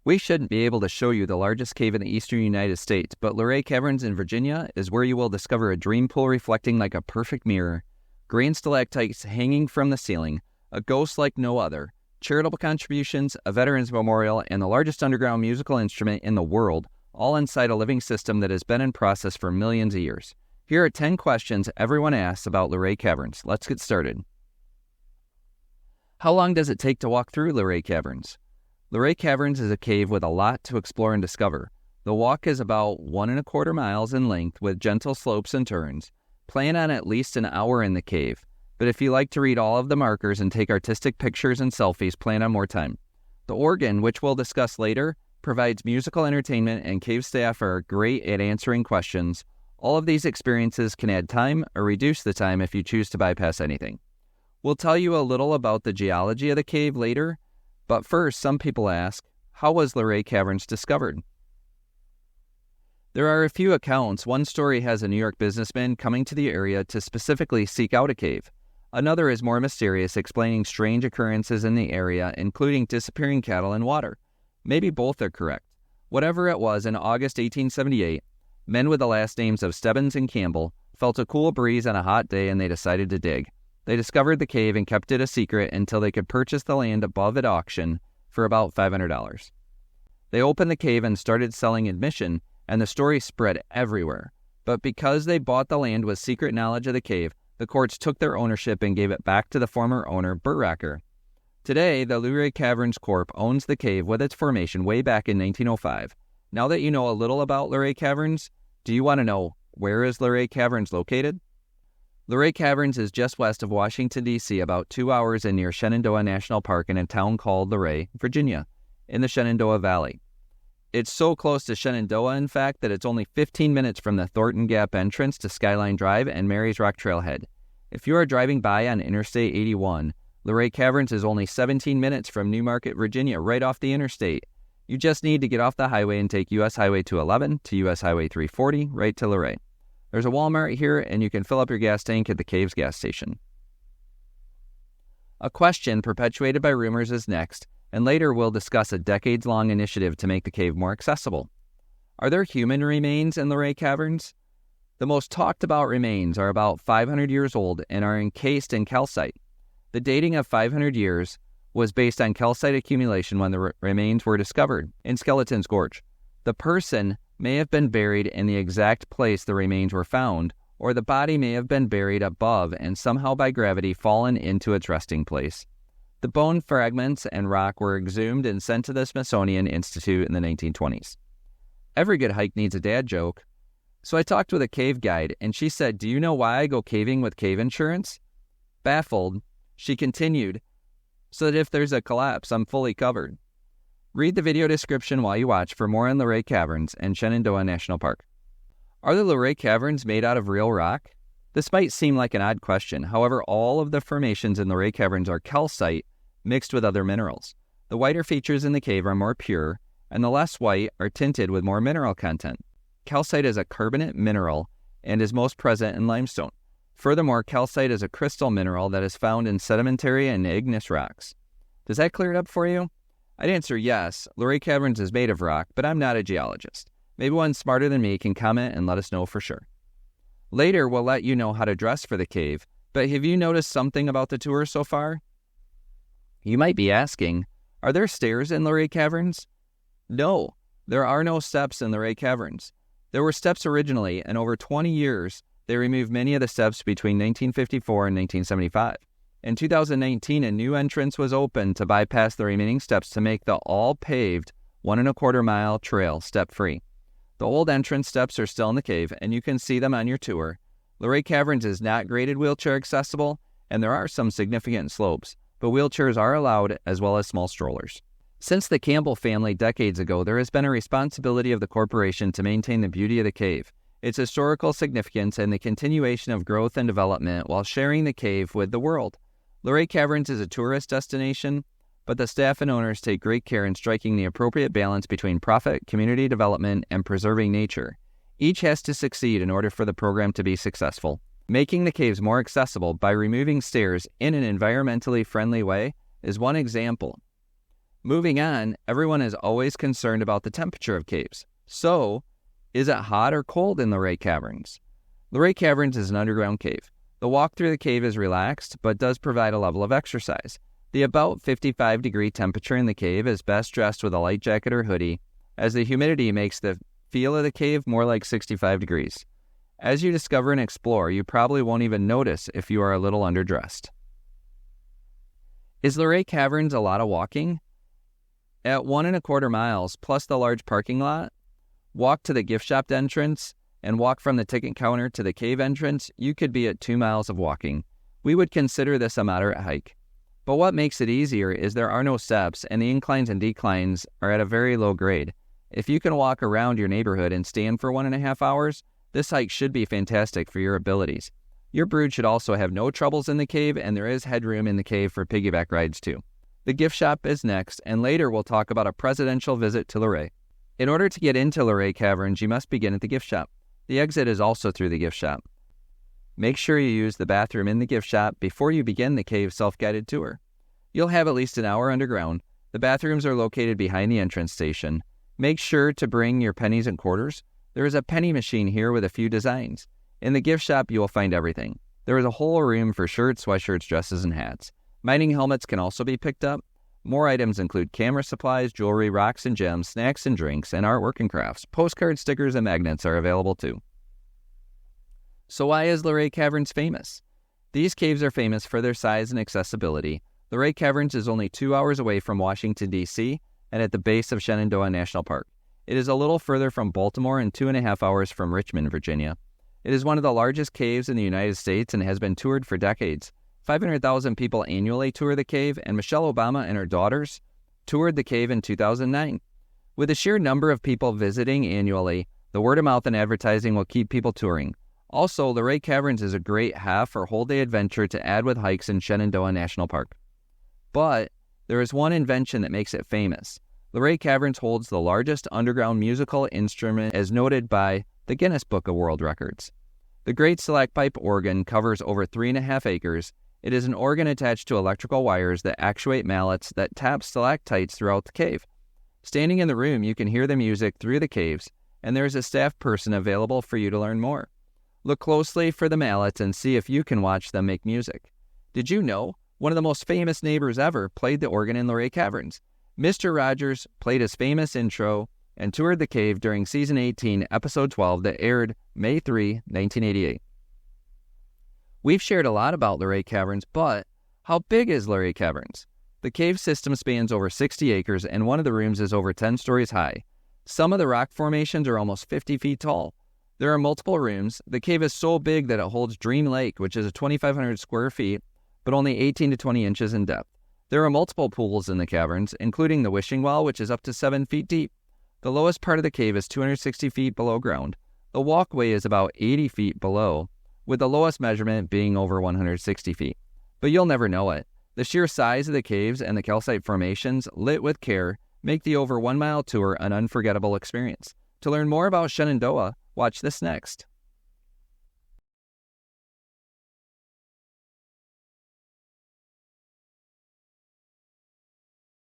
We shouldn't be able to show you the largest cave in the eastern United States, but Luray Caverns in Virginia is where you will discover a dream pool reflecting like a perfect mirror, green stalactites hanging from the ceiling, a ghost like no other, charitable contributions, a veterans memorial, and the largest underground musical instrument in the world, all inside a living system that has been in process for millions of years. Here are 10 questions everyone asks about Luray Caverns. Let's get started. How long does it take to walk through Luray Caverns? Luray Caverns is a cave with a lot to explore and discover. The walk is about 1.25 miles in length with gentle slopes and turns. Plan on at least an hour in the cave, but if you like to read all of the markers and take artistic pictures and selfies, plan on more time. The organ, which we'll discuss later, provides musical entertainment, and cave staff are great at answering questions. All of these experiences can add time or reduce the time if you choose to bypass anything. We'll tell you a little about the geology of the cave later, but first, some people ask, how was Luray Caverns discovered? There are a few accounts. One story has a New York businessman coming to the area to specifically seek out a cave. Another is more mysterious, explaining strange occurrences in the area, including disappearing cattle and water. Maybe both are correct. Whatever it was, in August 1878, men with the last names of Stebbins and Campbell felt a cool breeze on a hot day and they decided to dig. They discovered the cave and kept it a secret until they could purchase the land above at auction for about $500. They opened the cave and started selling admission, and the story spread everywhere. But because they bought the land with secret knowledge of the cave, the courts took their ownership and gave it back to the former owner, Burracker. Today, the Luray Caverns Corp owns the cave with its formation way back in 1905. Now that you know a little about Luray Caverns, do you want to know, where is Luray Caverns located? Luray Caverns is just west of Washington, D.C., about 2 hours in near Shenandoah National Park in a town called Luray, Virginia, in the Shenandoah Valley. It's so close to Shenandoah, in fact, that it's only 15 minutes from the Thornton Gap Entrance to Skyline Drive and Mary's Rock Trailhead. If you are driving by on Interstate 81, Luray Caverns is only 17 minutes from New Market, Virginia, right off the interstate. You just need to get off the highway and take U.S. Highway 211 to U.S. Highway 340 right to Luray. There's a Walmart here, and you can fill up your gas tank at the cave's gas station. A question perpetuated by rumors is next, and later we'll discuss a decades-long initiative to make the cave more accessible. Are there human remains in Luray Caverns? The most talked about remains are about 500 years old and are encased in calcite. The dating of 500 years was based on calcite accumulation when the remains were discovered in Skeleton's Gorge. The person may have been buried in the exact place the remains were found, or the body may have been buried above and somehow by gravity fallen into its resting place. The bone fragments and rock were exhumed and sent to the Smithsonian Institute in the 1920s. Every good hike needs a dad joke. So I talked with a cave guide, and she said, "Do you know why I go caving with cave insurance?" Baffled, she continued, "So that if there's a collapse, I'm fully covered." Read the video description while you watch for more on Luray Caverns and Shenandoah National Park. Are the Luray Caverns made out of real rock? This might seem like an odd question. However, all of the formations in Luray Caverns are calcite mixed with other minerals. The whiter features in the cave are more pure, and the less white are tinted with more mineral content. Calcite is a carbonate mineral and is most present in limestone. Furthermore, calcite is a crystal mineral that is found in sedimentary and igneous rocks. Does that clear it up for you? I'd answer yes. Luray Caverns is made of rock, but I'm not a geologist. Maybe one smarter than me can comment and let us know for sure. Later, we'll let you know how to dress for the cave, but have you noticed something about the tour so far? You might be asking, are there stairs in Luray Caverns? No, there are no steps in Luray Caverns. There were steps originally, and over 20 years, they removed many of the steps between 1954 and 1975. In 2019, a new entrance was opened to bypass the remaining steps to make the all-paved 1.25 mile trail step-free. The old entrance steps are still in the cave, and you can see them on your tour. Luray Caverns is not graded wheelchair accessible, and there are some significant slopes, but wheelchairs are allowed as well as small strollers. Since the Campbell family decades ago, there has been a responsibility of the corporation to maintain the beauty of the cave, its historical significance, and the continuation of growth and development while sharing the cave with the world. Luray Caverns is a tourist destination, but the staff and owners take great care in striking the appropriate balance between profit, community development, and preserving nature. Each has to succeed in order for the program to be successful. Making the caves more accessible by removing stairs in an environmentally friendly way is one example. Moving on, everyone is always concerned about the temperature of caves. So, is it hot or cold in Luray Caverns? Luray Caverns is an underground cave. The walk through the cave is relaxed, but does provide a level of exercise. The about 55-degree temperature in the cave is best dressed with a light jacket or hoodie, as the humidity makes the feel of the cave more like 65 degrees. As you discover and explore, you probably won't even notice if you are a little underdressed. Is Luray Caverns a lot of walking? At 1.25 miles, plus the large parking lot, walk to the gift shop entrance, and walk from the ticket counter to the cave entrance, you could be at 2 miles of walking. We would consider this a moderate hike. But what makes it easier is there are no steps, and the inclines and declines are at a very low grade. If you can walk around your neighborhood and stand for 1.5 hours, this hike should be fantastic for your abilities. Your brood should also have no troubles in the cave, and there is headroom in the cave for piggyback rides too. The gift shop is next, and later we'll talk about a presidential visit to Luray. In order to get into Luray Caverns, you must begin at the gift shop. The exit is also through the gift shop. Make sure you use the bathroom in the gift shop before you begin the cave self-guided tour. You'll have at least an hour underground. The bathrooms are located behind the entrance station. Make sure to bring your pennies and quarters. There is a penny machine here with a few designs. In the gift shop, you will find everything. There is a whole room for shirts, sweatshirts, dresses, and hats. Mining helmets can also be picked up. More items include camera supplies, jewelry, rocks and gems, snacks and drinks, and artwork and crafts. Postcards, stickers, and magnets are available too. So why is Luray Caverns famous? These caves are famous for their size and accessibility. Luray Caverns is only 2 hours away from Washington, D.C., and at the base of Shenandoah National Park. It is a little further from Baltimore and 2.5 hours from Richmond, Virginia. It is one of the largest caves in the United States and has been toured for decades. 500,000 people annually tour the cave, and Michelle Obama and her daughters toured the cave in 2009. With the sheer number of people visiting annually, the word of mouth and advertising will keep people touring. Also, Luray Caverns is a great half or whole day adventure to add with hikes in Shenandoah National Park. But there is one invention that makes it famous. Luray Caverns holds the largest underground musical instrument as noted by the Guinness Book of World Records. The Great Select Pipe organ covers over 3.5 acres. It is an organ attached to electrical wires that actuate mallets that tap stalactites throughout the cave. Standing in the room, you can hear the music through the caves, and there is a staff person available for you to learn more. Look closely for the mallets and see if you can watch them make music. Did you know one of the most famous neighbors ever played the organ in Luray Caverns? Mr. Rogers played his famous intro and toured the cave during Season 18, Episode 12 that aired May 3, 1988. We've shared a lot about Luray Caverns, but how big is Luray Caverns? The cave system spans over 60 acres, and one of the rooms is over 10 stories high. Some of the rock formations are almost 50 feet tall. There are multiple rooms. The cave is so big that it holds Dream Lake, which is 2,500 square feet, but only 18 to 20 inches in depth. There are multiple pools in the caverns, including the wishing well, which is up to 7 feet deep. The lowest part of the cave is 260 feet below ground. The walkway is about 80 feet below, with the lowest measurement being over 160 feet. But you'll never know it. The sheer size of the caves and the calcite formations, lit with care, make the over 1 mile tour an unforgettable experience. To learn more about Shenandoah, watch this next.